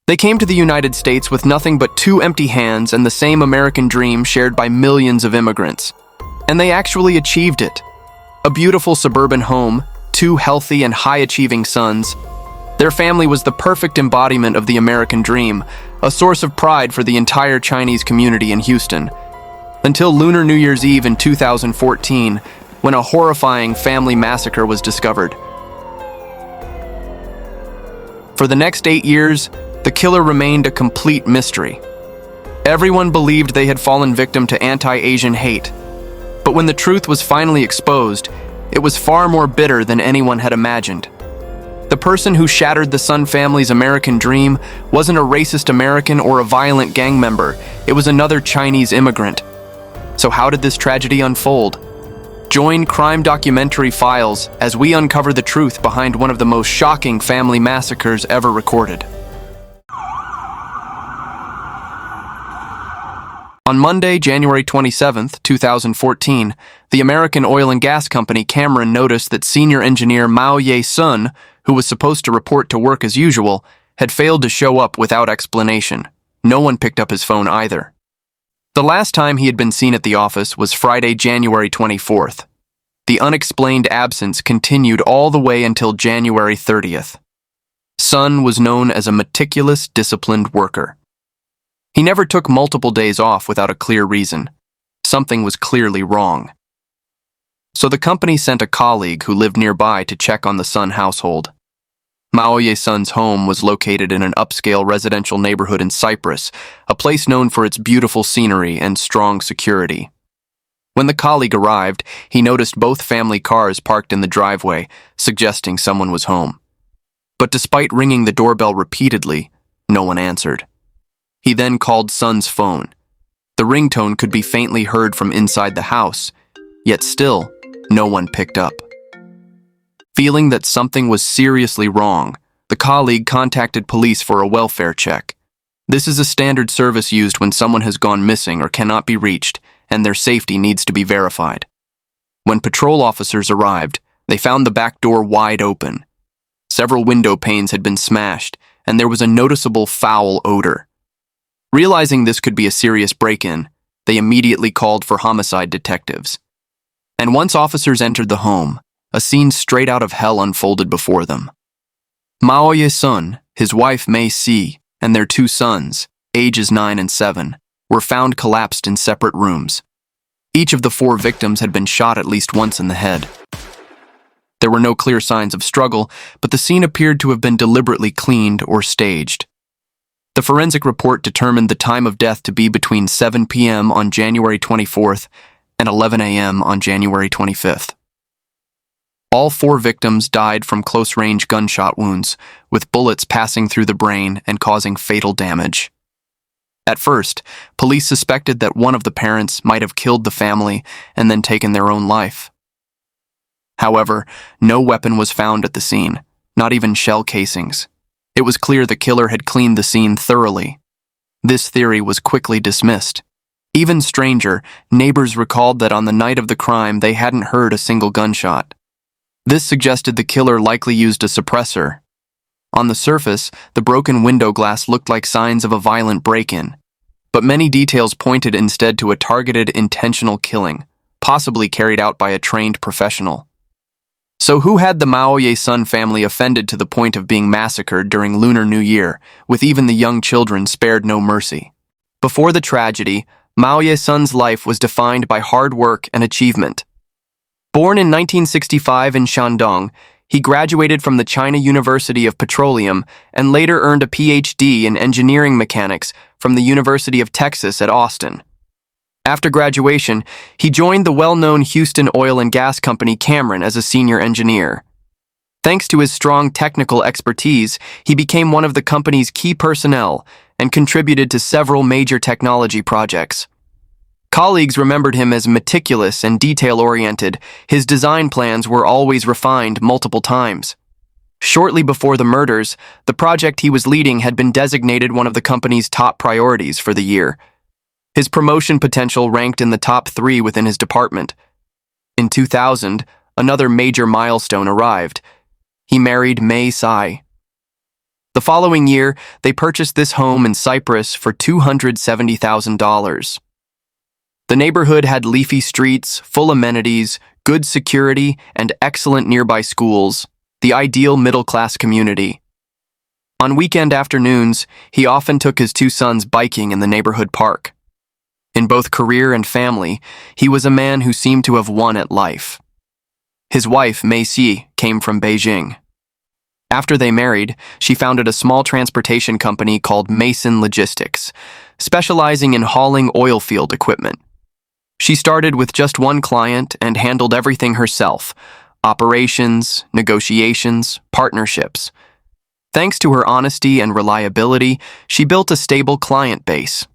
They came to the United States with nothing but two empty hands and the same American dream shared by millions of immigrants. And they actually achieved it. A beautiful suburban home, two healthy and high-achieving sons. Their family was the perfect embodiment of the American dream, a source of pride for the entire Chinese community in Houston. Until Lunar New Year's Eve in 2014, when a horrifying family massacre was discovered. For the next 8 years, the killer remained a complete mystery. Everyone believed they had fallen victim to anti-Asian hate. But when the truth was finally exposed, it was far more bitter than anyone had imagined. The person who shattered the Sun family's American dream wasn't a racist American or a violent gang member. It was another Chinese immigrant. So how did this tragedy unfold? Join Crime Documentary Files as we uncover the truth behind one of the most shocking family massacres ever recorded. On Monday, January 27, 2014, the American oil and gas company Cameron noticed that senior engineer Mao Ye-sun, who was supposed to report to work as usual, had failed to show up without explanation. No one picked up his phone either. The last time he had been seen at the office was Friday, January 24th. The unexplained absence continued all the way until January 30th. Sun was known as a meticulous, disciplined worker. He never took multiple days off without a clear reason. Something was clearly wrong. So the company sent a colleague who lived nearby to check on the Sun household. Mao Ye-sun's home was located in an upscale residential neighborhood in Cyprus, a place known for its beautiful scenery and strong security. When the colleague arrived, he noticed both family cars parked in the driveway, suggesting someone was home. But despite ringing the doorbell repeatedly, no one answered. He then called Sun's phone. The ringtone could be faintly heard from inside the house, yet still, no one picked up. Feeling that something was seriously wrong, the colleague contacted police for a welfare check. This is a standard service used when someone has gone missing or cannot be reached, and their safety needs to be verified. When patrol officers arrived, they found the back door wide open. Several window panes had been smashed, and there was a noticeable foul odor. Realizing this could be a serious break-in, they immediately called for homicide detectives. And once officers entered the home, a scene straight out of hell unfolded before them. Mao Ye-sun, his wife Mei Si, and their two sons, ages 9 and 7, were found collapsed in separate rooms. Each of the 4 victims had been shot at least once in the head. There were no clear signs of struggle, but the scene appeared to have been deliberately cleaned or staged. The forensic report determined the time of death to be between 7 p.m. on January 24th and 11 a.m. on January 25th. All 4 victims died from close-range gunshot wounds, with bullets passing through the brain and causing fatal damage. At first, police suspected that one of the parents might have killed the family and then taken their own life. However, no weapon was found at the scene, not even shell casings. It was clear the killer had cleaned the scene thoroughly. This theory was quickly dismissed. Even stranger, neighbors recalled that on the night of the crime they hadn't heard a single gunshot. This suggested the killer likely used a suppressor. On the surface, the broken window glass looked like signs of a violent break-in, but many details pointed instead to a targeted, intentional killing, possibly carried out by a trained professional. So who had the Mao Ye-sun family offended to the point of being massacred during Lunar New Year, with even the young children spared no mercy? Before the tragedy, Mao Ye-sun's life was defined by hard work and achievement. Born in 1965 in Shandong, he graduated from the China University of Petroleum and later earned a PhD in engineering mechanics from the University of Texas at Austin. After graduation, he joined the well-known Houston oil and gas company Cameron as a senior engineer. Thanks to his strong technical expertise, he became one of the company's key personnel and contributed to several major technology projects. Colleagues remembered him as meticulous and detail-oriented. His design plans were always refined multiple times. Shortly before the murders, the project he was leading had been designated one of the company's top priorities for the year. His promotion potential ranked in the top 3 within his department. In 2000, another major milestone arrived. He married Mei Si. The following year, they purchased this home in Cyprus for $270,000. The neighborhood had leafy streets, full amenities, good security, and excellent nearby schools, the ideal middle-class community. On weekend afternoons, he often took his two sons biking in the neighborhood park. In both career and family, he was a man who seemed to have won at life. His wife, Massacre, came from Beijing. After they married, she founded a small transportation company called Mason Logistics, specializing in hauling oil field equipment. She started with just one client and handled everything herself: operations, negotiations, partnerships. Thanks to her honesty and reliability, she built a stable client base.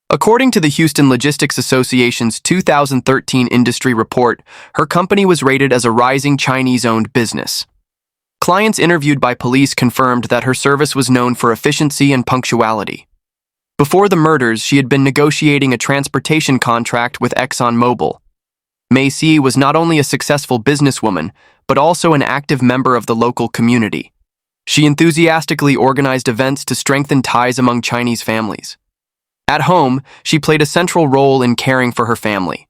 According to the Houston Logistics Association's 2013 industry report, her company was rated as a rising Chinese-owned business. Clients interviewed by police confirmed that her service was known for efficiency and punctuality. Before the murders, she had been negotiating a transportation contract with ExxonMobil. Macy was not only a successful businesswoman, but also an active member of the local community. She enthusiastically organized events to strengthen ties among Chinese families. At home, she played a central role in caring for her family.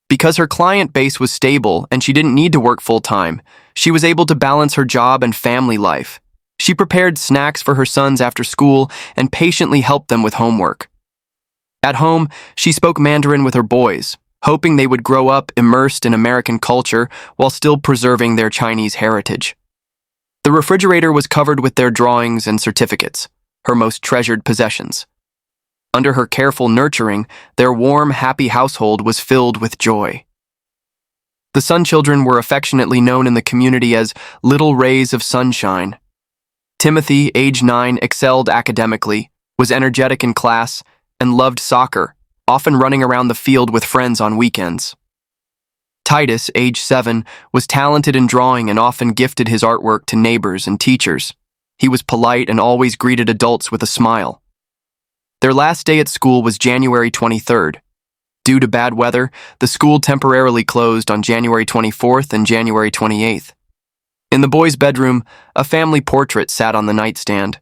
Because her client base was stable and she didn't need to work full-time, she was able to balance her job and family life. She prepared snacks for her sons after school and patiently helped them with homework. At home, she spoke Mandarin with her boys, hoping they would grow up immersed in American culture while still preserving their Chinese heritage. The refrigerator was covered with their drawings and certificates, her most treasured possessions. Under her careful nurturing, their warm, happy household was filled with joy. The Sun children were affectionately known in the community as Little Rays of Sunshine. Timothy, age 9, excelled academically, was energetic in class, and loved soccer, often running around the field with friends on weekends. Titus, age 7, was talented in drawing and often gifted his artwork to neighbors and teachers. He was polite and always greeted adults with a smile. Their last day at school was January 23rd. Due to bad weather, the school temporarily closed on January 24th and January 28th. In the boys' bedroom, a family portrait sat on the nightstand.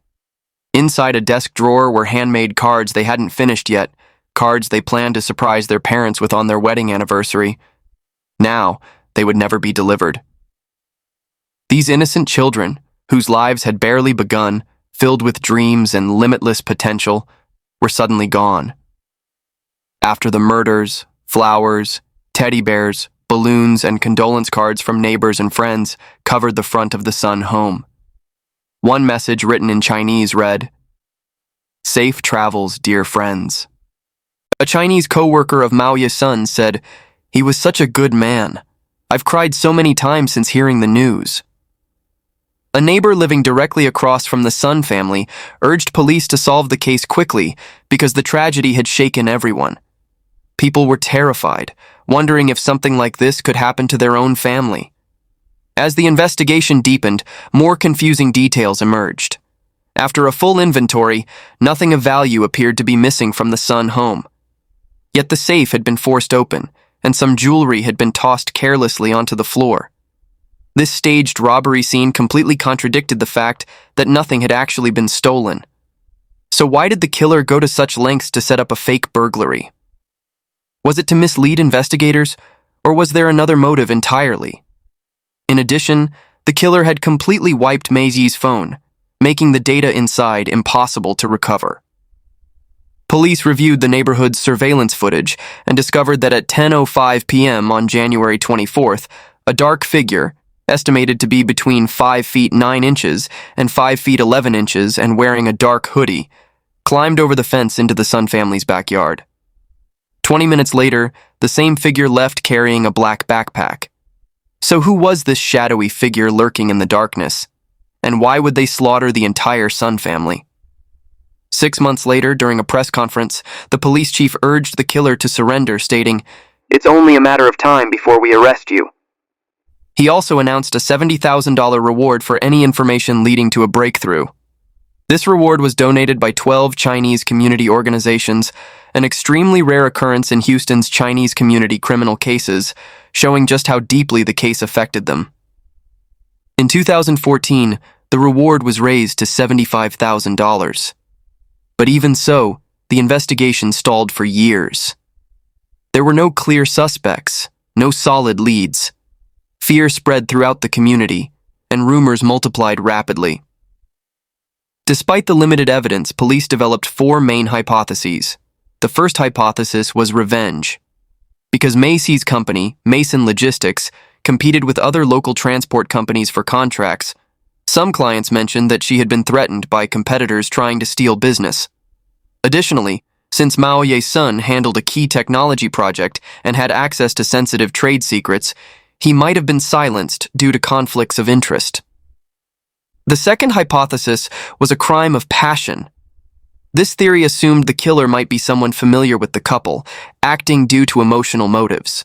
Inside a desk drawer were handmade cards they hadn't finished yet, cards they planned to surprise their parents with on their wedding anniversary. Now, they would never be delivered. These innocent children, whose lives had barely begun, filled with dreams and limitless potential, were suddenly gone. After the murders, flowers, teddy bears, balloons, and condolence cards from neighbors and friends covered the front of the Sun home. One message written in Chinese read, "Safe travels, dear friends." A Chinese co-worker of Mao Ye-sun said, "He was such a good man. I've cried so many times since hearing the news." A neighbor living directly across from the Sun family urged police to solve the case quickly because the tragedy had shaken everyone. People were terrified, wondering if something like this could happen to their own family. As the investigation deepened, more confusing details emerged. After a full inventory, nothing of value appeared to be missing from the Sun home. Yet the safe had been forced open, and some jewelry had been tossed carelessly onto the floor. This staged robbery scene completely contradicted the fact that nothing had actually been stolen. So why did the killer go to such lengths to set up a fake burglary? Was it to mislead investigators, or was there another motive entirely? In addition, the killer had completely wiped Maisie's phone, making the data inside impossible to recover. Police reviewed the neighborhood's surveillance footage and discovered that at 10:05 p.m. on January 24th, a dark figure, estimated to be between 5 feet 9 inches and 5 feet 11 inches and wearing a dark hoodie, climbed over the fence into the Sun family's backyard. 20 minutes later, the same figure left carrying a black backpack. So who was this shadowy figure lurking in the darkness? And why would they slaughter the entire Sun family? 6 months later, during a press conference, the police chief urged the killer to surrender, stating, "It's only a matter of time before we arrest you." He also announced a $70,000 reward for any information leading to a breakthrough. This reward was donated by 12 Chinese community organizations, an extremely rare occurrence in Houston's Chinese community criminal cases, showing just how deeply the case affected them. In 2014, the reward was raised to $75,000. But even so, the investigation stalled for years. There were no clear suspects, no solid leads. Fear spread throughout the community, and rumors multiplied rapidly. Despite the limited evidence, police developed four main hypotheses. The first hypothesis was revenge. Because Macy's company, Mason Logistics, competed with other local transport companies for contracts, some clients mentioned that she had been threatened by competitors trying to steal business. Additionally, since Mao Ye-sun handled a key technology project and had access to sensitive trade secrets, he might have been silenced due to conflicts of interest. The second hypothesis was a crime of passion. This theory assumed the killer might be someone familiar with the couple, acting due to emotional motives.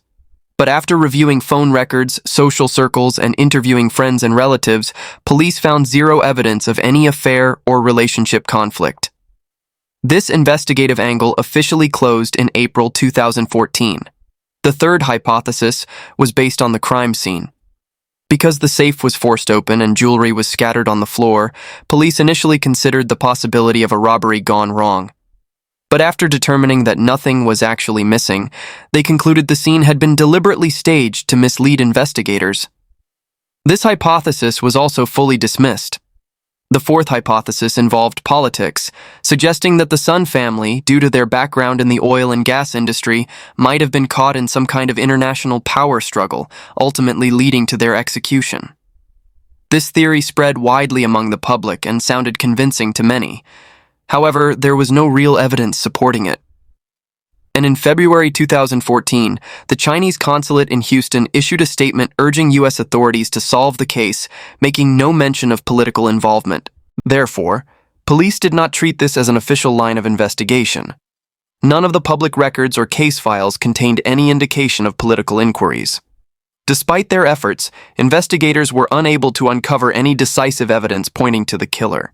But after reviewing phone records, social circles, and interviewing friends and relatives, police found zero evidence of any affair or relationship conflict. This investigative angle officially closed in April 2014. The third hypothesis was based on the crime scene. Because the safe was forced open and jewelry was scattered on the floor, police initially considered the possibility of a robbery gone wrong. But after determining that nothing was actually missing, they concluded the scene had been deliberately staged to mislead investigators. This hypothesis was also fully dismissed. The fourth hypothesis involved politics, suggesting that the Sun family, due to their background in the oil and gas industry, might have been caught in some kind of international power struggle, ultimately leading to their execution. This theory spread widely among the public and sounded convincing to many. However, there was no real evidence supporting it. And in February 2014, the Chinese consulate in Houston issued a statement urging U.S. authorities to solve the case, making no mention of political involvement. Therefore, police did not treat this as an official line of investigation. None of the public records or case files contained any indication of political inquiries. Despite their efforts, investigators were unable to uncover any decisive evidence pointing to the killer.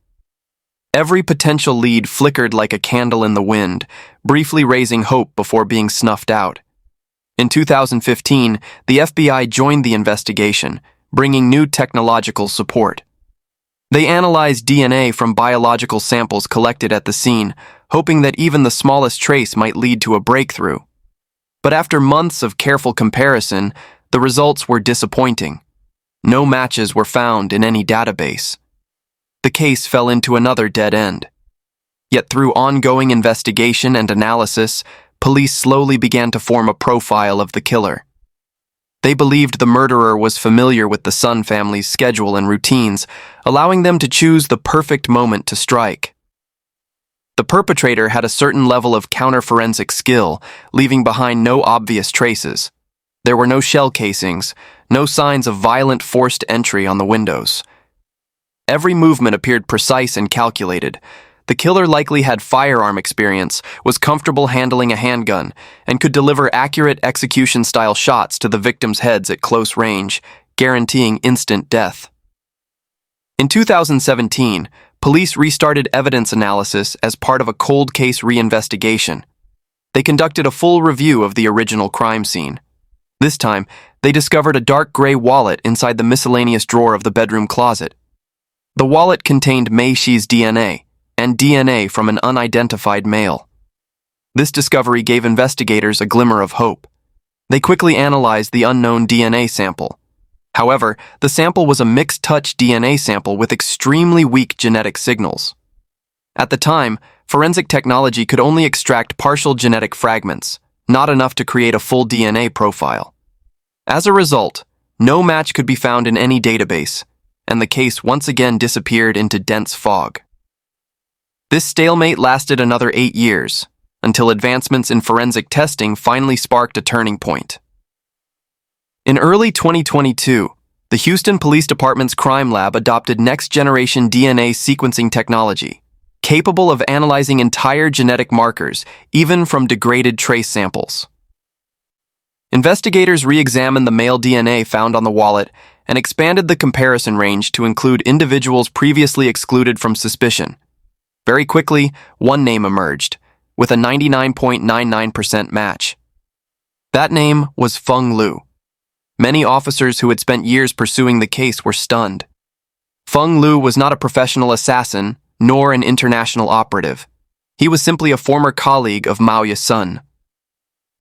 Every potential lead flickered like a candle in the wind, briefly raising hope before being snuffed out. In 2015, the FBI joined the investigation, bringing new technological support. They analyzed DNA from biological samples collected at the scene, hoping that even the smallest trace might lead to a breakthrough. But after months of careful comparison, the results were disappointing. No matches were found in any database. The case fell into another dead end. Yet through ongoing investigation and analysis, police slowly began to form a profile of the killer. They believed the murderer was familiar with the Sun family's schedule and routines, allowing them to choose the perfect moment to strike. The perpetrator had a certain level of counter-forensic skill, leaving behind no obvious traces. There were no shell casings, no signs of violent forced entry on the windows. Every movement appeared precise and calculated. The killer likely had firearm experience, was comfortable handling a handgun, and could deliver accurate execution-style shots to the victims' heads at close range, guaranteeing instant death. In 2017, police restarted evidence analysis as part of a cold case reinvestigation. They conducted a full review of the original crime scene. This time, they discovered a dark gray wallet inside the miscellaneous drawer of the bedroom closet. The wallet contained Mei Shi's DNA, and DNA from an unidentified male. This discovery gave investigators a glimmer of hope. They quickly analyzed the unknown DNA sample. However, the sample was a mixed-touch DNA sample with extremely weak genetic signals. At the time, forensic technology could only extract partial genetic fragments, not enough to create a full DNA profile. As a result, no match could be found in any database, and the case once again disappeared into dense fog. This stalemate lasted another 8 years, until advancements in forensic testing finally sparked a turning point. In early 2022, the Houston Police Department's crime lab adopted next-generation DNA sequencing technology, capable of analyzing entire genetic markers, even from degraded trace samples. Investigators re-examined the male DNA found on the wallet and expanded the comparison range to include individuals previously excluded from suspicion. Very quickly, one name emerged, with a 99.99% match. That name was Feng Liu. Many officers who had spent years pursuing the case were stunned. Feng Lu was not a professional assassin, nor an international operative. He was simply a former colleague of Mao Ye-sun.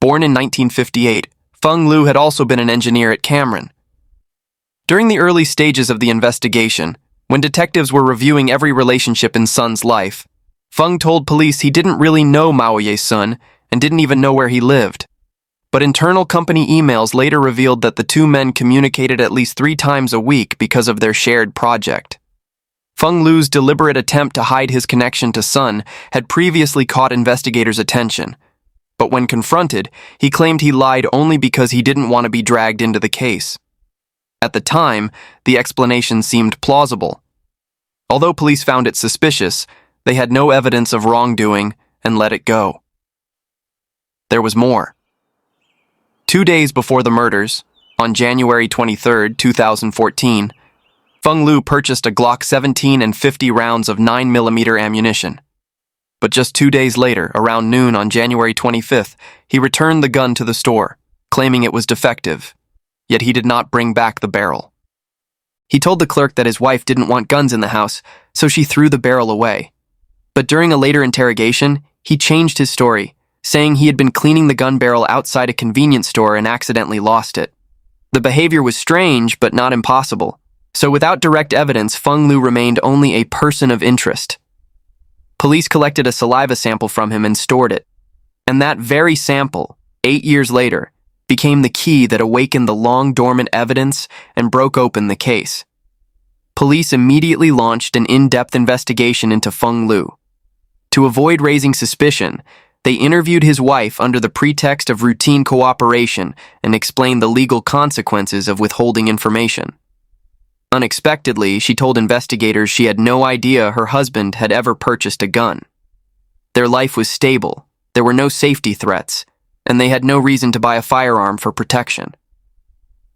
Born in 1958, Feng Lu had also been an engineer at Cameron. During the early stages of the investigation, when detectives were reviewing every relationship in Sun's life, Feng told police he didn't really know Mao Ye-sun and didn't even know where he lived. But internal company emails later revealed that the two men communicated at least 3 times a week because of their shared project. Feng Lu's deliberate attempt to hide his connection to Sun had previously caught investigators' attention, but when confronted, he claimed he lied only because he didn't want to be dragged into the case. At the time, the explanation seemed plausible. Although police found it suspicious, they had no evidence of wrongdoing and let it go. There was more. 2 days before the murders, on January 23, 2014, Feng Lu purchased a Glock 17 and 50 rounds of 9mm ammunition. But just 2 days later, around noon on January 25th, he returned the gun to the store, claiming it was defective, yet he did not bring back the barrel. He told the clerk that his wife didn't want guns in the house, so she threw the barrel away. But during a later interrogation, he changed his story, saying he had been cleaning the gun barrel outside a convenience store and accidentally lost it. The behavior was strange, but not impossible. So without direct evidence, Feng Lu remained only a person of interest. Police collected a saliva sample from him and stored it. And that very sample, 8 years later, became the key that awakened the long-dormant evidence and broke open the case. Police immediately launched an in-depth investigation into Feng Lu. To avoid raising suspicion, they interviewed his wife under the pretext of routine cooperation and explained the legal consequences of withholding information. Unexpectedly, she told investigators she had no idea her husband had ever purchased a gun. Their life was stable, there were no safety threats, and they had no reason to buy a firearm for protection.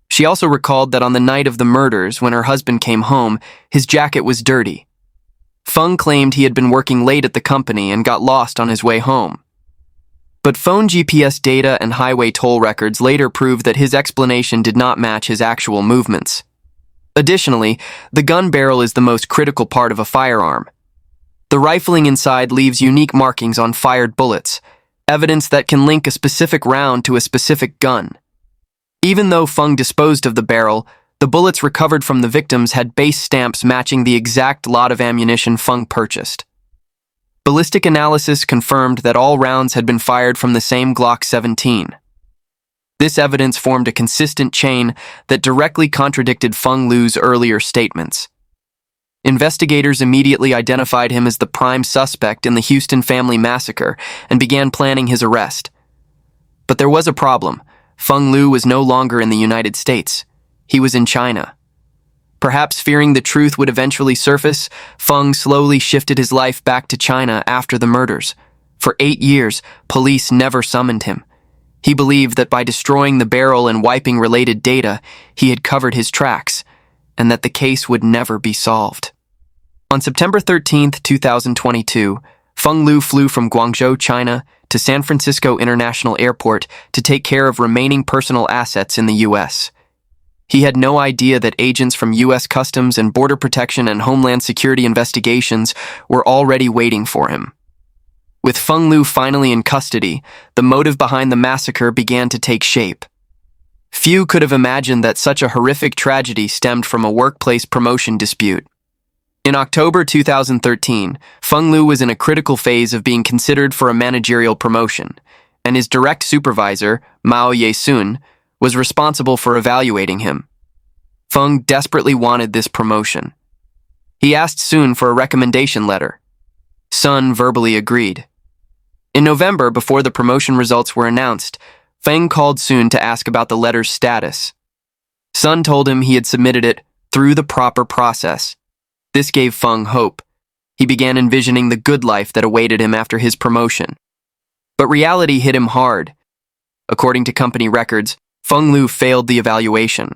She also recalled that on the night of the murders, when her husband came home, his jacket was dirty. Feng claimed he had been working late at the company and got lost on his way home. But phone GPS data and highway toll records later proved that his explanation did not match his actual movements. Additionally, the gun barrel is the most critical part of a firearm. The rifling inside leaves unique markings on fired bullets, evidence that can link a specific round to a specific gun. Even though Feng disposed of the barrel, the bullets recovered from the victims had base stamps matching the exact lot of ammunition Feng purchased. Ballistic analysis confirmed that all rounds had been fired from the same Glock 17. This evidence formed a consistent chain that directly contradicted Feng Lu's earlier statements. Investigators immediately identified him as the prime suspect in the Houston family massacre and began planning his arrest. But there was a problem. Feng Lu was no longer in the United States. He was in China. Perhaps fearing the truth would eventually surface, Feng slowly shifted his life back to China after the murders. For 8 years, police never summoned him. He believed that by destroying the barrel and wiping related data, he had covered his tracks, and that the case would never be solved. On September 13, 2022, Feng Lu flew from Guangzhou, China, to San Francisco International Airport to take care of remaining personal assets in the U.S. He had no idea that agents from U.S. Customs and Border Protection and Homeland Security investigations were already waiting for him. With Feng Lu finally in custody, the motive behind the massacre began to take shape. Few could have imagined that such a horrific tragedy stemmed from a workplace promotion dispute. In October 2013, Feng Lu was in a critical phase of being considered for a managerial promotion, and his direct supervisor, Mao Ye-sun, was responsible for evaluating him. Feng desperately wanted this promotion. He asked Sun for a recommendation letter. Sun verbally agreed. In November, before the promotion results were announced, Feng called Sun to ask about the letter's status. Sun told him he had submitted it through the proper process. This gave Feng hope. He began envisioning the good life that awaited him after his promotion. But reality hit him hard. According to company records, Feng Lu failed the evaluation.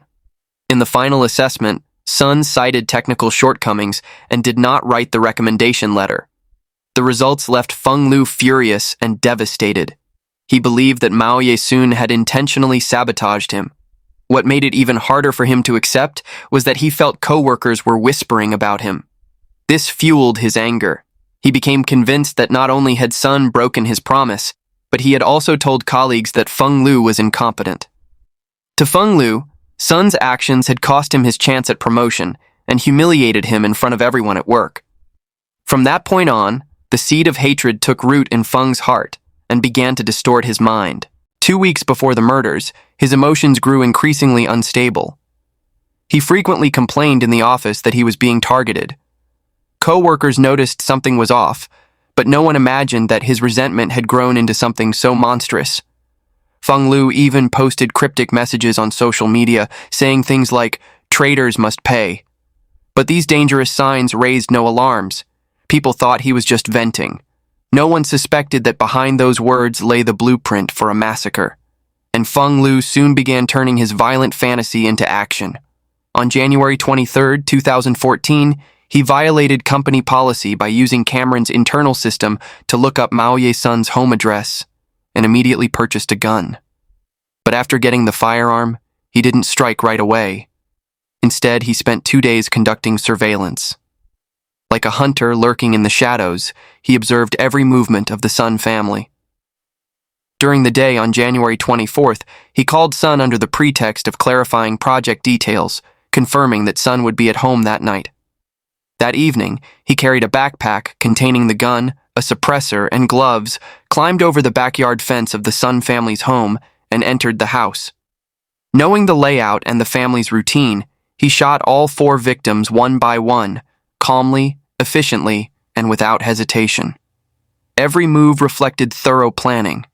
In the final assessment, Sun cited technical shortcomings and did not write the recommendation letter. The results left Feng Lu furious and devastated. He believed that Mao Ye-sun had intentionally sabotaged him. What made it even harder for him to accept was that he felt coworkers were whispering about him. This fueled his anger. He became convinced that not only had Sun broken his promise, but he had also told colleagues that Feng Lu was incompetent. To Feng Lu, Sun's actions had cost him his chance at promotion and humiliated him in front of everyone at work. From that point on, the seed of hatred took root in Feng's heart and began to distort his mind. 2 weeks before the murders, his emotions grew increasingly unstable. He frequently complained in the office that he was being targeted. Co-workers noticed something was off, but no one imagined that his resentment had grown into something so monstrous. Feng Lu even posted cryptic messages on social media saying things like, "Traitors must pay." But these dangerous signs raised no alarms. People thought he was just venting. No one suspected that behind those words lay the blueprint for a massacre. And Feng Lu soon began turning his violent fantasy into action. On January 23, 2014, he violated company policy by using Cameron's internal system to look up Mao Ye-sun's home address and immediately purchased a gun. But after getting the firearm, he didn't strike right away. Instead, he spent 2 days conducting surveillance. Like a hunter lurking in the shadows, he observed every movement of the Sun family. During the day on January 24th, he called Sun under the pretext of clarifying project details, confirming that Sun would be at home that night. That evening, he carried a backpack containing the gun, a suppressor, and gloves, climbed over the backyard fence of the Sun family's home, and entered the house. Knowing the layout and the family's routine, he shot all 4 victims one by one, calmly, efficiently, and without hesitation. Every move reflected thorough planning.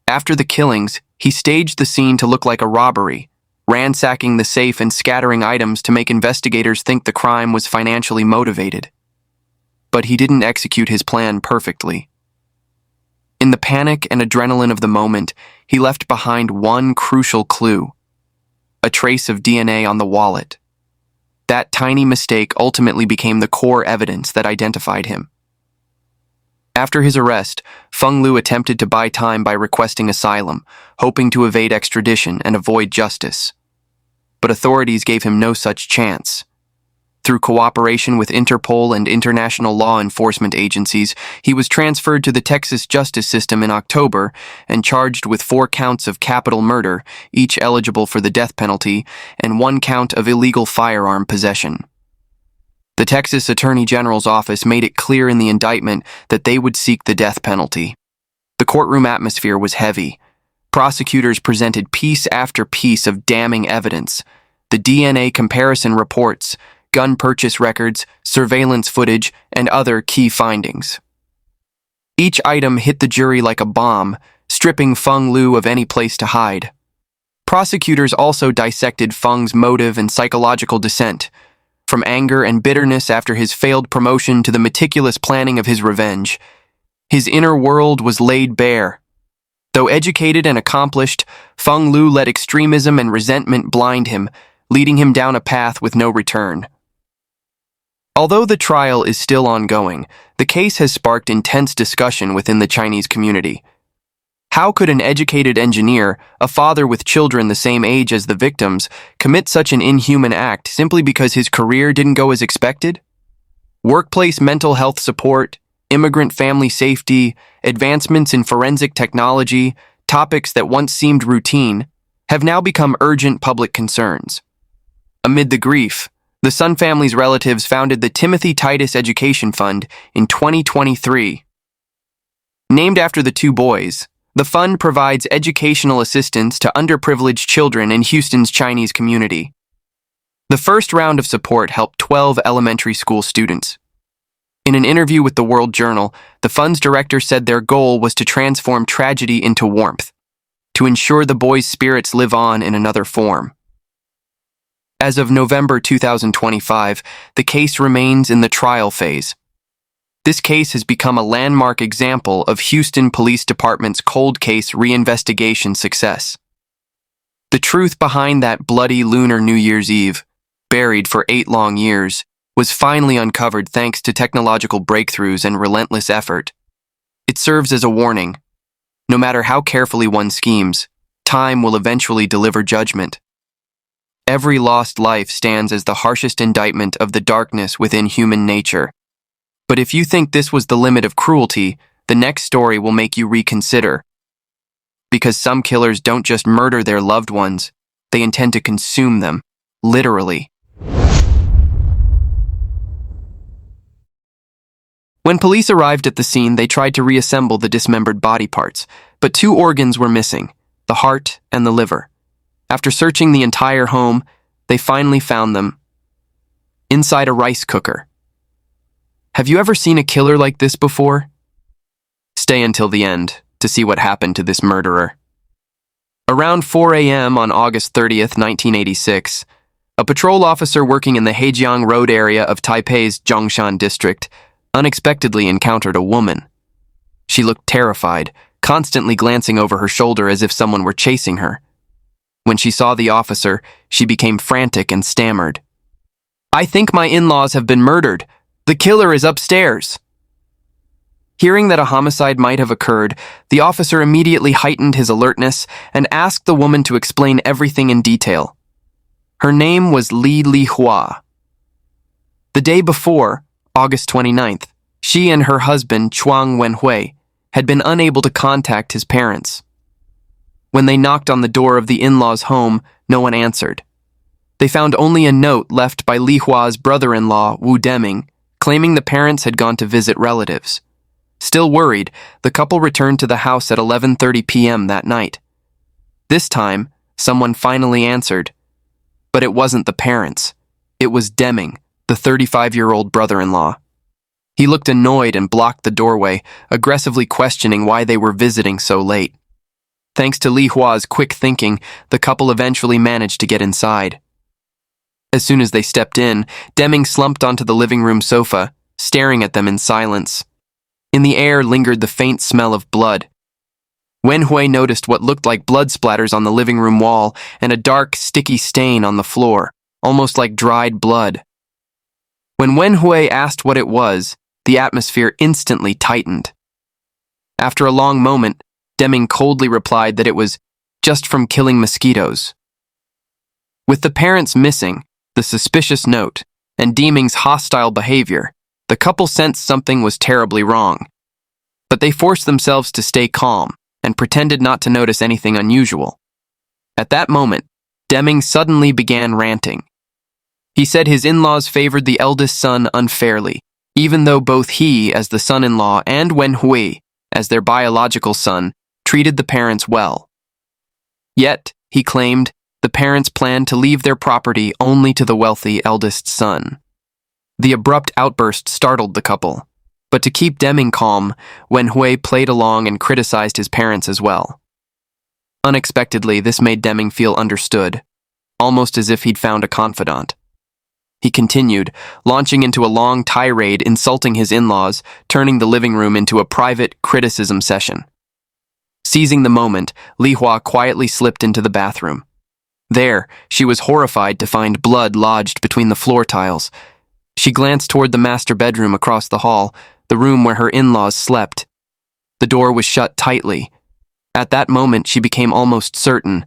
After the killings, he staged the scene to look like a robbery, ransacking the safe and scattering items to make investigators think the crime was financially motivated. But he didn't execute his plan perfectly. In the panic and adrenaline of the moment, he left behind one crucial clue: a trace of DNA on the wallet. That tiny mistake ultimately became the core evidence that identified him. After his arrest, Feng Lu attempted to buy time by requesting asylum, hoping to evade extradition and avoid justice. But authorities gave him no such chance. Through cooperation with Interpol and international law enforcement agencies, he was transferred to the Texas justice system in October and charged with 4 counts of capital murder, each eligible for the death penalty, and 1 count of illegal firearm possession. The Texas Attorney General's office made it clear in the indictment that they would seek the death penalty. The courtroom atmosphere was heavy. Prosecutors presented piece after piece of damning evidence: the DNA comparison reports, gun purchase records, surveillance footage, and other key findings. Each item hit the jury like a bomb, stripping Feng Lu of any place to hide. Prosecutors also dissected Feng's motive and psychological descent, from anger and bitterness after his failed promotion to the meticulous planning of his revenge. His inner world was laid bare. Though educated and accomplished, Feng Lu let extremism and resentment blind him, leading him down a path with no return. Although the trial is still ongoing, the case has sparked intense discussion within the Chinese community. How could an educated engineer, a father with children the same age as the victims, commit such an inhuman act simply because his career didn't go as expected? Workplace mental health support, immigrant family safety, advancements in forensic technology, topics that once seemed routine, have now become urgent public concerns. Amid the grief, the Sun family's relatives founded the Timothy Titus Education Fund in 2023. Named after the 2 boys, the fund provides educational assistance to underprivileged children in Houston's Chinese community. The first round of support helped 12 elementary school students. In an interview with the World Journal, the fund's director said their goal was to transform tragedy into warmth, to ensure the boys' spirits live on in another form. As of November 2025, the case remains in the trial phase. This case has become a landmark example of Houston Police Department's cold case reinvestigation success. The truth behind that bloody lunar New Year's Eve, buried for 8 long years, was finally uncovered thanks to technological breakthroughs and relentless effort. It serves as a warning. No matter how carefully one schemes, time will eventually deliver judgment. Every lost life stands as the harshest indictment of the darkness within human nature. But if you think this was the limit of cruelty, the next story will make you reconsider. Because some killers don't just murder their loved ones, they intend to consume them, literally. When police arrived at the scene, they tried to reassemble the dismembered body parts, but two organs were missing, the heart and the liver. After searching the entire home, they finally found them inside a rice cooker. Have you ever seen a killer like this before? Stay until the end to see what happened to this murderer. Around 4 a.m. on August 30th, 1986, a patrol officer working in the Heijiang Road area of Taipei's Zhongshan district unexpectedly encountered a woman. She looked terrified, constantly glancing over her shoulder as if someone were chasing her. When she saw the officer, she became frantic and stammered. "I think my in-laws have been murdered. The killer is upstairs." Hearing that a homicide might have occurred, the officer immediately heightened his alertness and asked the woman to explain everything in detail. Her name was Li Hua. The day before, August 29th, she and her husband, Chuang Wenhui, had been unable to contact his parents. When they knocked on the door of the in-laws' home, no one answered. They found only a note left by Li Hua's brother-in-law, Wu Deming, claiming the parents had gone to visit relatives. Still worried, the couple returned to the house at 11:30 p.m. that night. This time, someone finally answered. But it wasn't the parents. It was Deming, the 35-year-old brother-in-law. He looked annoyed and blocked the doorway, aggressively questioning why they were visiting so late. Thanks to Li Hua's quick thinking, the couple eventually managed to get inside. As soon as they stepped in, Deming slumped onto the living room sofa, staring at them in silence. In the air lingered the faint smell of blood. Wenhui noticed what looked like blood splatters on the living room wall and a dark, sticky stain on the floor, almost like dried blood. When Wenhui asked what it was, the atmosphere instantly tightened. After a long moment, Deming coldly replied that it was just from killing mosquitoes. With the parents missing, the suspicious note, and Deming's hostile behavior, the couple sensed something was terribly wrong. But they forced themselves to stay calm and pretended not to notice anything unusual. At that moment, Deming suddenly began ranting. He said his in-laws favored the eldest son unfairly, even though both he, as the son-in-law, and Wenhui, as their biological son, treated the parents well. Yet, he claimed, the parents planned to leave their property only to the wealthy eldest son. The abrupt outburst startled the couple, but to keep Deming calm, Wenhui played along and criticized his parents as well. Unexpectedly, this made Deming feel understood, almost as if he'd found a confidant. He continued, launching into a long tirade insulting his in-laws, turning the living room into a private criticism session. Seizing the moment, Li Hua quietly slipped into the bathroom. There, she was horrified to find blood lodged between the floor tiles. She glanced toward the master bedroom across the hall, the room where her in-laws slept. The door was shut tightly. At that moment, she became almost certain.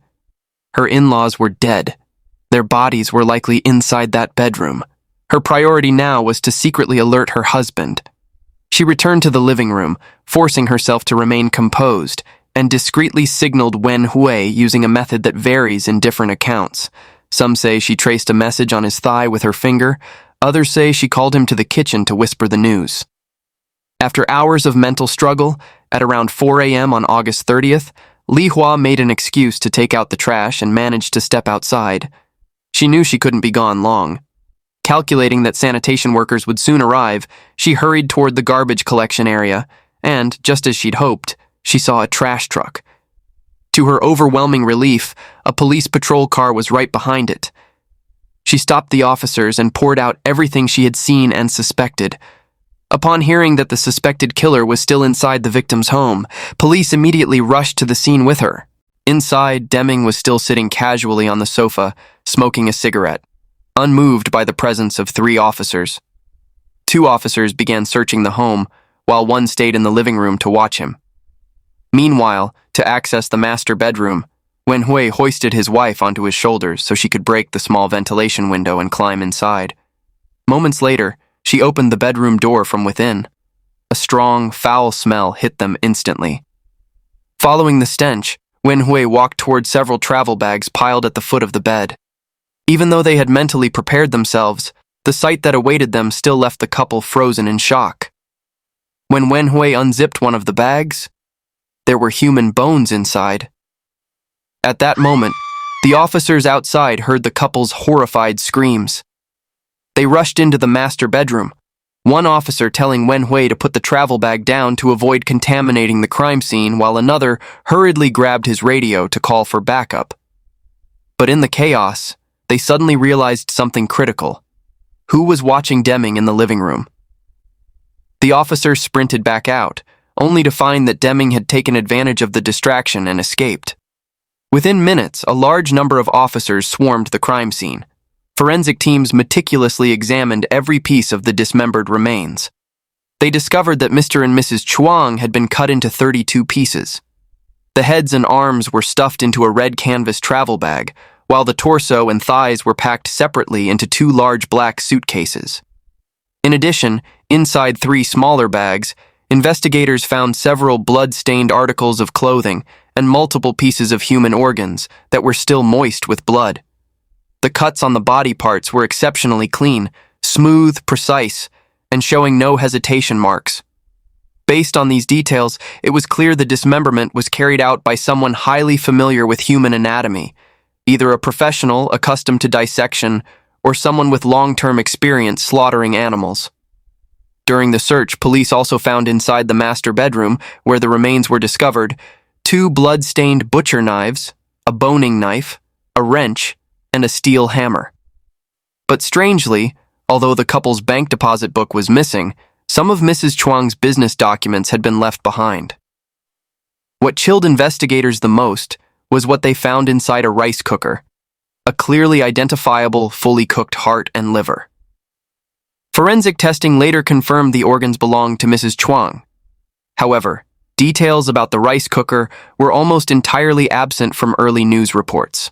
Her in-laws were dead. Their bodies were likely inside that bedroom. Her priority now was to secretly alert her husband. She returned to the living room, forcing herself to remain composed, and discreetly signaled Wenhui using a method that varies in different accounts. Some say she traced a message on his thigh with her finger. Others say she called him to the kitchen to whisper the news. After hours of mental struggle, at around 4 a.m. on August 30th, Li Hua made an excuse to take out the trash and managed to step outside. She knew she couldn't be gone long. Calculating that sanitation workers would soon arrive, she hurried toward the garbage collection area, and, just as she'd hoped, she saw a trash truck. To her overwhelming relief, a police patrol car was right behind it. She stopped the officers and poured out everything she had seen and suspected. Upon hearing that the suspected killer was still inside the victim's home, police immediately rushed to the scene with her. Inside, Deming was still sitting casually on the sofa, smoking a cigarette, unmoved by the presence of 3 officers. 2 officers began searching the home, while one stayed in the living room to watch him. Meanwhile, to access the master bedroom, Wenhui hoisted his wife onto his shoulders so she could break the small ventilation window and climb inside. Moments later, she opened the bedroom door from within. A strong, foul smell hit them instantly. Following the stench, Wenhui walked toward several travel bags piled at the foot of the bed. Even though they had mentally prepared themselves, the sight that awaited them still left the couple frozen in shock. When Wenhui unzipped one of the bags, there were human bones inside. At that moment, the officers outside heard the couple's horrified screams. They rushed into the master bedroom, one officer telling Wenhui to put the travel bag down to avoid contaminating the crime scene, while another hurriedly grabbed his radio to call for backup. But in the chaos, they suddenly realized something critical. Who was watching Deming in the living room? The officer sprinted back out, only to find that Deming had taken advantage of the distraction and escaped. Within minutes, a large number of officers swarmed the crime scene. Forensic teams meticulously examined every piece of the dismembered remains. They discovered that Mr. and Mrs. Chuang had been cut into 32 pieces. The heads and arms were stuffed into a red canvas travel bag, while the torso and thighs were packed separately into 2 large black suitcases. In addition, inside 3 smaller bags, investigators found several blood-stained articles of clothing and multiple pieces of human organs that were still moist with blood. The cuts on the body parts were exceptionally clean, smooth, precise, and showing no hesitation marks. Based on these details, it was clear the dismemberment was carried out by someone highly familiar with human anatomy, either a professional accustomed to dissection or someone with long-term experience slaughtering animals. During the search, police also found inside the master bedroom, where the remains were discovered, 2 blood-stained butcher knives, a boning knife, a wrench, and a steel hammer. But strangely, although the couple's bank deposit book was missing, some of Mrs. Chuang's business documents had been left behind. What chilled investigators the most was what they found inside a rice cooker, a clearly identifiable, fully cooked heart and liver. Forensic testing later confirmed the organs belonged to Mrs. Chuang. However, details about the rice cooker were almost entirely absent from early news reports.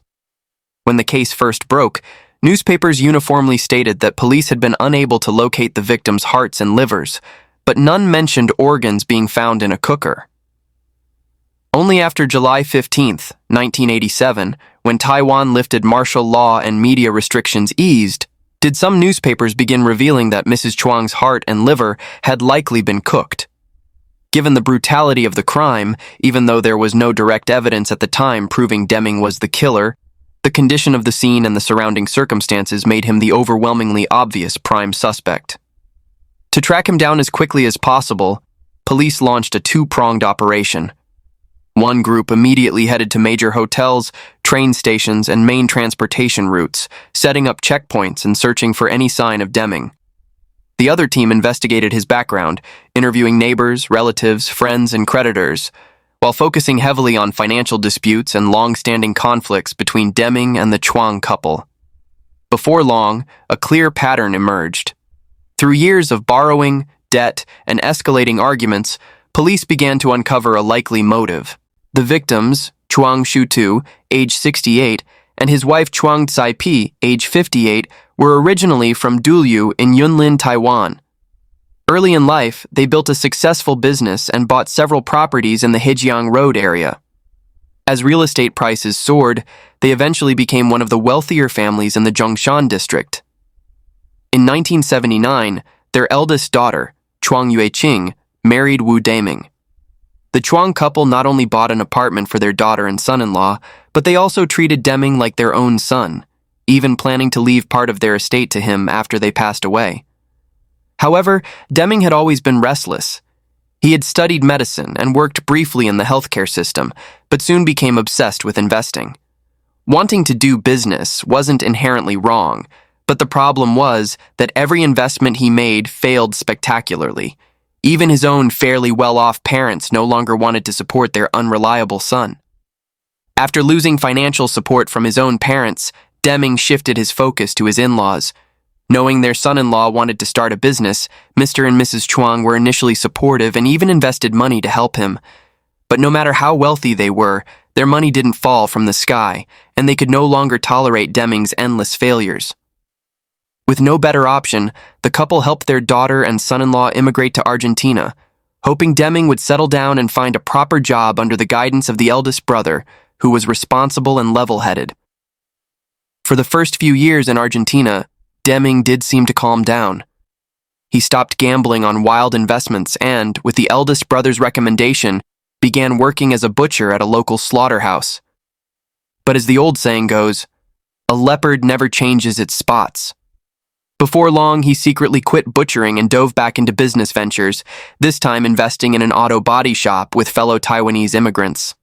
When the case first broke, newspapers uniformly stated that police had been unable to locate the victims' hearts and livers, but none mentioned organs being found in a cooker. Only after July 15, 1987, when Taiwan lifted martial law and media restrictions eased, did some newspapers begin revealing that Mrs. Chuang's heart and liver had likely been cooked. Given the brutality of the crime, even though there was no direct evidence at the time proving Deming was the killer, the condition of the scene and the surrounding circumstances made him the overwhelmingly obvious prime suspect. To track him down as quickly as possible, police launched a 2-pronged operation. One group immediately headed to major hotels, train stations, and main transportation routes, setting up checkpoints and searching for any sign of Deming. The other team investigated his background, interviewing neighbors, relatives, friends, and creditors, while focusing heavily on financial disputes and long-standing conflicts between Deming and the Chuang couple. Before long, a clear pattern emerged. Through years of borrowing, debt, and escalating arguments, police began to uncover a likely motive. The victims, Chuang Shu-tu, age 68, and his wife Chuang Tsai-pi, age 58, were originally from Dulyu in Yunlin, Taiwan. Early in life, they built a successful business and bought several properties in the Hejiang Road area. As real estate prices soared, they eventually became one of the wealthier families in the Zhongshan district. In 1979, their eldest daughter, Chuang Yueqing, married Wu Daming. The Chuang couple not only bought an apartment for their daughter and son-in-law, but they also treated Deming like their own son, even planning to leave part of their estate to him after they passed away. However, Deming had always been restless. He had studied medicine and worked briefly in the healthcare system, but soon became obsessed with investing. Wanting to do business wasn't inherently wrong, but the problem was that every investment he made failed spectacularly. Even his own fairly well-off parents no longer wanted to support their unreliable son. After losing financial support from his own parents, Deming shifted his focus to his in-laws. Knowing their son-in-law wanted to start a business, Mr. and Mrs. Chuang were initially supportive and even invested money to help him. But no matter how wealthy they were, Their money didn't fall from the sky, and they could no longer tolerate Deming's endless failures. With no better option, the couple helped their daughter and son-in-law immigrate to Argentina, hoping Deming would settle down and find a proper job under the guidance of the eldest brother, who was responsible and level-headed. For the first few years in Argentina, Deming did seem to calm down. He stopped gambling on wild investments and, with the eldest brother's recommendation, began working as a butcher at a local slaughterhouse. But as the old saying goes, a leopard never changes its spots. Before long, he secretly quit butchering and dove back into business ventures, this time investing in an auto body shop with fellow Taiwanese immigrants.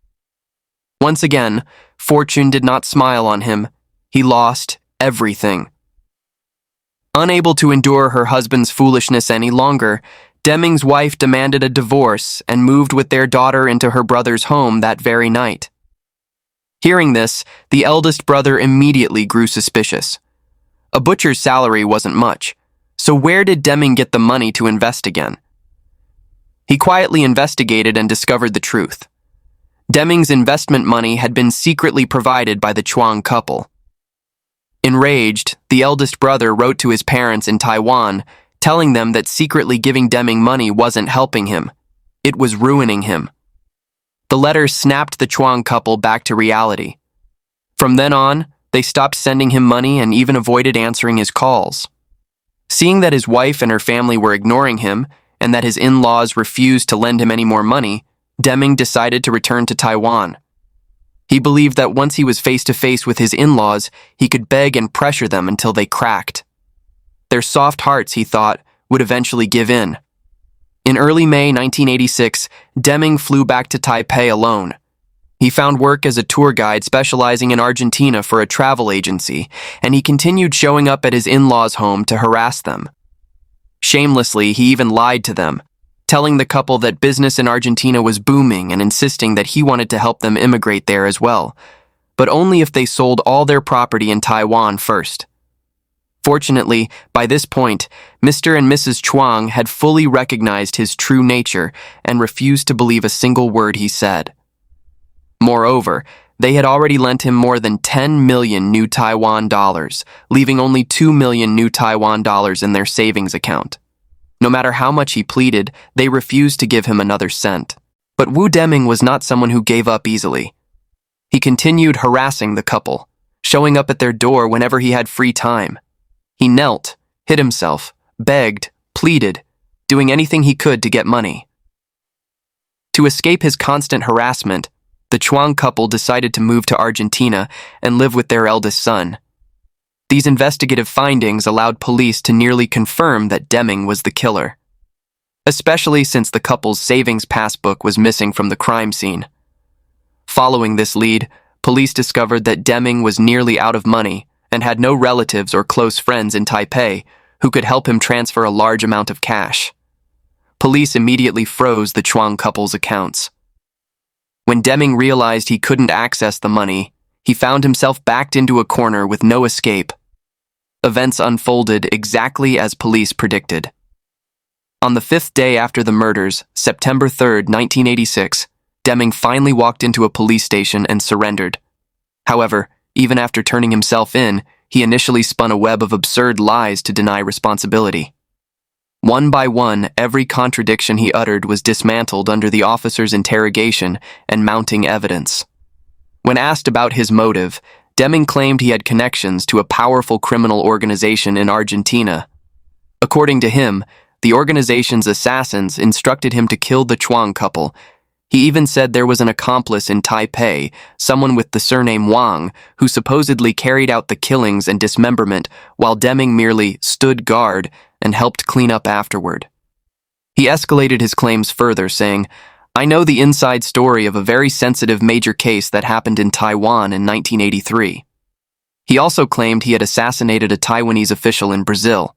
Once again, fortune did not smile on him. He lost everything. Unable to endure her husband's foolishness any longer, Deming's wife demanded a divorce and moved with their daughter into her brother's home that very night. Hearing this, the eldest brother immediately grew suspicious. A butcher's salary wasn't much, so where did Deming get the money to invest again? He quietly investigated and discovered the truth. Deming's investment money had been secretly provided by the Chuang couple. Enraged, the eldest brother wrote to his parents in Taiwan, telling them that secretly giving Deming money wasn't helping him. It was ruining him. The letter snapped the Chuang couple back to reality. From then on, they stopped sending him money and even avoided answering his calls. Seeing that his wife and her family were ignoring him, and that his in-laws refused to lend him any more money, Deming decided to return to Taiwan. He believed that once he was face-to-face with his in-laws, he could beg and pressure them until they cracked. Their soft hearts, he thought, would eventually give in. In early May 1986, Deming flew back to Taipei alone. He found work as a tour guide specializing in Argentina for a travel agency, and he continued showing up at his in-laws' home to harass them. Shamelessly, he even lied to them, telling the couple that business in Argentina was booming and insisting that he wanted to help them immigrate there as well, but only if they sold all their property in Taiwan first. Fortunately, by this point, Mr. and Mrs. Chuang had fully recognized his true nature and refused to believe a single word he said. Moreover, they had already lent him more than 10 million new Taiwan dollars, leaving only 2 million new Taiwan dollars in their savings account. No matter how much he pleaded, they refused to give him another cent. But Wu Deming was not someone who gave up easily. He continued harassing the couple, showing up at their door whenever he had free time. He knelt, hid himself, begged, pleaded, doing anything he could to get money. To escape his constant harassment, the Chuang couple decided to move to Argentina and live with their eldest son. These investigative findings allowed police to nearly confirm that Deming was the killer, especially since the couple's savings passbook was missing from the crime scene. Following this lead, police discovered that Deming was nearly out of money and had no relatives or close friends in Taipei who could help him transfer a large amount of cash. Police immediately froze the Chuang couple's accounts. When Deming realized he couldn't access the money, he found himself backed into a corner with no escape. Events unfolded exactly as police predicted. On the 5th day after the murders, September 3rd, 1986, Deming finally walked into a police station and surrendered. However, even after turning himself in, he initially spun a web of absurd lies to deny responsibility. One by one, every contradiction he uttered was dismantled under the officer's interrogation and mounting evidence. When asked about his motive, Deming claimed he had connections to a powerful criminal organization in Argentina. According to him, the organization's assassins instructed him to kill the Chuang couple. He even said there was an accomplice in Taipei, someone with the surname Wang, who supposedly carried out the killings and dismemberment while Deming merely stood guard and helped clean up afterward. He escalated his claims further, saying, "I know the inside story of a very sensitive major case that happened in Taiwan in 1983. He also claimed he had assassinated a Taiwanese official in Brazil.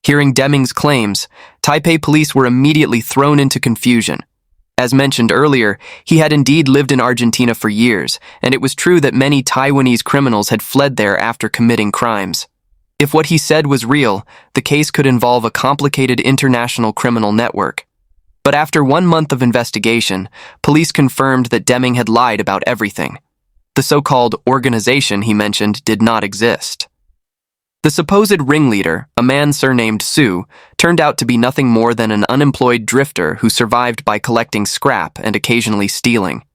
Hearing Deming's claims, Taipei police were immediately thrown into confusion. As mentioned earlier, he had indeed lived in Argentina for years, and it was true that many Taiwanese criminals had fled there after committing crimes. If what he said was real, the case could involve a complicated international criminal network. But after 1 month of investigation, police confirmed that Deming had lied about everything. The so-called organization he mentioned did not exist. The supposed ringleader, a man surnamed Sue, turned out to be nothing more than an unemployed drifter who survived by collecting scrap and occasionally stealing.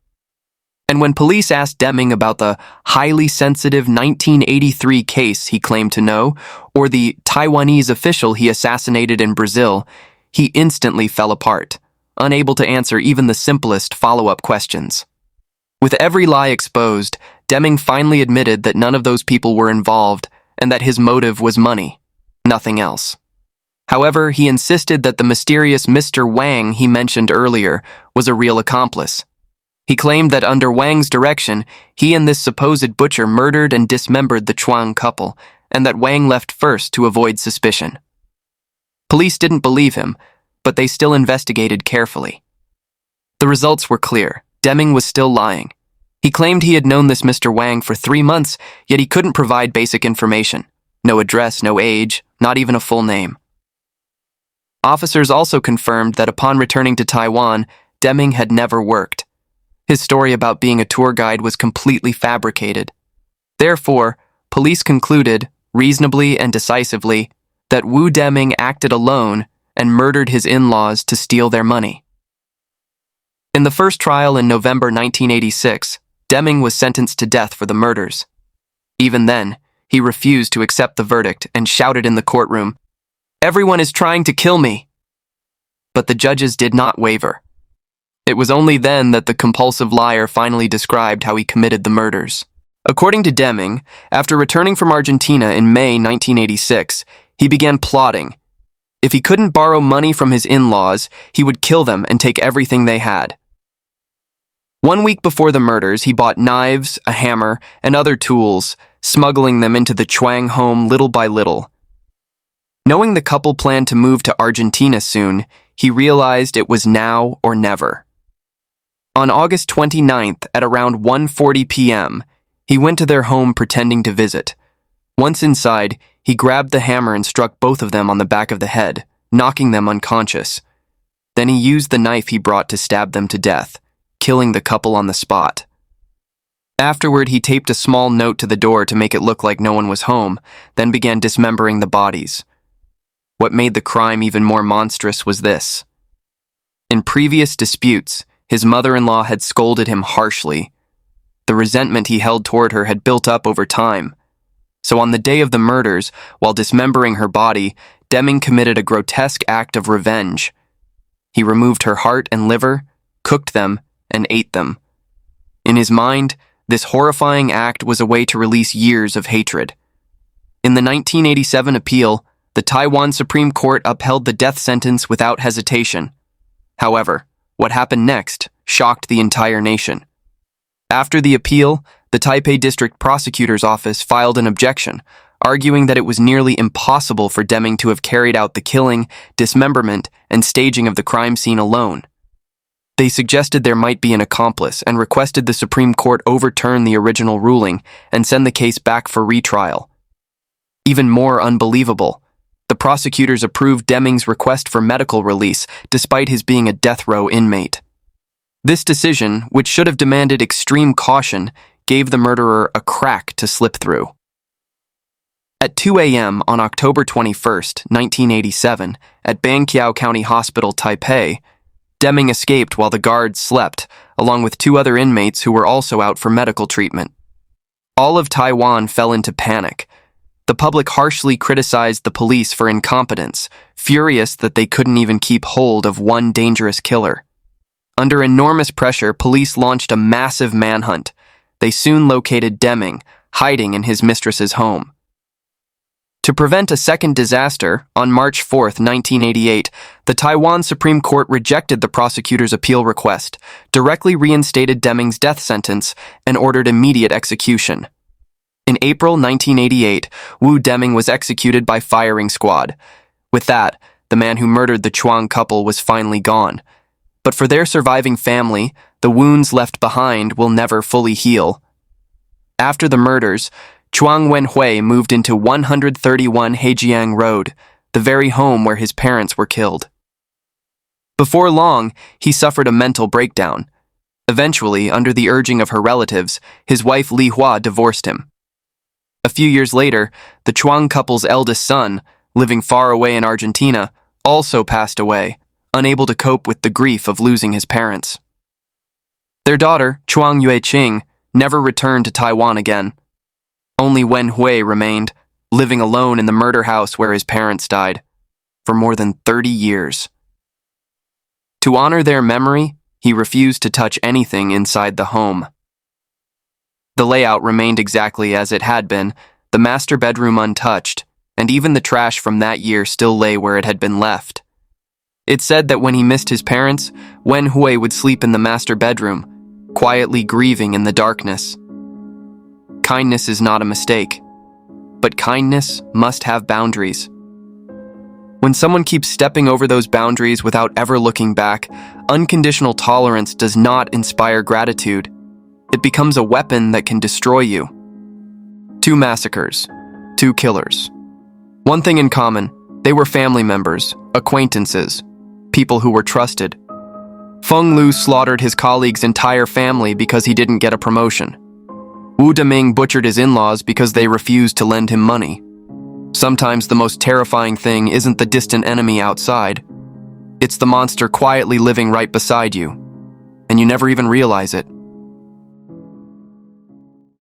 And when police asked Deming about the highly sensitive 1983 case he claimed to know, or the Taiwanese official he assassinated in Brazil, he instantly fell apart, unable to answer even the simplest follow-up questions. With every lie exposed, Deming finally admitted that none of those people were involved and that his motive was money, nothing else. However, he insisted that the mysterious Mr. Wang he mentioned earlier was a real accomplice. He claimed that under Wang's direction, he and this supposed butcher murdered and dismembered the Chuang couple, and that Wang left first to avoid suspicion. Police didn't believe him, but they still investigated carefully. The results were clear. Deming was still lying. He claimed he had known this Mr. Wang for 3 months, yet he couldn't provide basic information. No address, no age, not even a full name. Officers also confirmed that upon returning to Taiwan, Deming had never worked. His story about being a tour guide was completely fabricated. Therefore, police concluded, reasonably and decisively, that Wu Deming acted alone and murdered his in-laws to steal their money. In the first trial in November 1986, Deming was sentenced to death for the murders. Even then, he refused to accept the verdict and shouted in the courtroom, "Everyone is trying to kill me." But the judges did not waver. It was only then that the compulsive liar finally described how he committed the murders. According to Deming, after returning from Argentina in May 1986, he began plotting. If he couldn't borrow money from his in-laws, he would kill them and take everything they had. 1 week before the murders, he bought knives, a hammer, and other tools, smuggling them into the Chuang home little by little. Knowing the couple planned to move to Argentina soon, he realized it was now or never. On August 29th at around 1:40 p.m., he went to their home pretending to visit. Once inside, he grabbed the hammer and struck both of them on the back of the head, knocking them unconscious. Then he used the knife he brought to stab them to death, killing the couple on the spot. Afterward, he taped a small note to the door to make it look like no one was home, then began dismembering the bodies. What made the crime even more monstrous was this. In previous disputes, his mother-in-law had scolded him harshly. The resentment he held toward her had built up over time. So on the day of the murders, while dismembering her body, Deming committed a grotesque act of revenge. He removed her heart and liver, cooked them, and ate them. In his mind, this horrifying act was a way to release years of hatred. In the 1987 appeal, the Taiwan Supreme Court upheld the death sentence without hesitation. However, what happened next shocked the entire nation. After the appeal, the Taipei District Prosecutor's Office filed an objection, arguing that it was nearly impossible for Deming to have carried out the killing, dismemberment, and staging of the crime scene alone. They suggested there might be an accomplice and requested the Supreme Court overturn the original ruling and send the case back for retrial. Even more unbelievable, the prosecutors approved Deming's request for medical release despite his being a death row inmate. This decision, which should have demanded extreme caution, gave the murderer a crack to slip through. At 2 a.m. on October 21, 1987, at Bangkiao County Hospital, Taipei, Deming escaped while the guards slept, along with 2 other inmates who were also out for medical treatment. All of Taiwan fell into panic. The public harshly criticized the police for incompetence, furious that they couldn't even keep hold of one dangerous killer. Under enormous pressure, police launched a massive manhunt. They soon located Deming, hiding in his mistress's home. To prevent a second disaster, on March 4, 1988, the Taiwan Supreme Court rejected the prosecutor's appeal request, directly reinstated Deming's death sentence, and ordered immediate execution. In April 1988, Wu Deming was executed by firing squad. With that, the man who murdered the Chuang couple was finally gone. But for their surviving family, the wounds left behind will never fully heal. After the murders, Chuang Wenhui moved into 131 Hejiang Road, the very home where his parents were killed. Before long, he suffered a mental breakdown. Eventually, under the urging of her relatives, his wife Li Hua divorced him. A few years later, the Chuang couple's eldest son, living far away in Argentina, also passed away, unable to cope with the grief of losing his parents. Their daughter, Chuang Yue-ching, never returned to Taiwan again. Only Wen Hui remained, living alone in the murder house where his parents died, for more than 30 years. To honor their memory, he refused to touch anything inside the home. The layout remained exactly as it had been, the master bedroom untouched, and even the trash from that year still lay where it had been left. It's said that when he missed his parents, Wen Hui would sleep in the master bedroom, quietly grieving in the darkness. Kindness is not a mistake, but kindness must have boundaries. When someone keeps stepping over those boundaries without ever looking back, unconditional tolerance does not inspire gratitude. It becomes a weapon that can destroy you. 2 massacres, 2 killers. One thing in common, they were family members, acquaintances, people who were trusted. Feng Lu slaughtered his colleague's entire family because he didn't get a promotion. Wu Deming butchered his in-laws because they refused to lend him money. Sometimes the most terrifying thing isn't the distant enemy outside. It's the monster quietly living right beside you, and you never even realize it.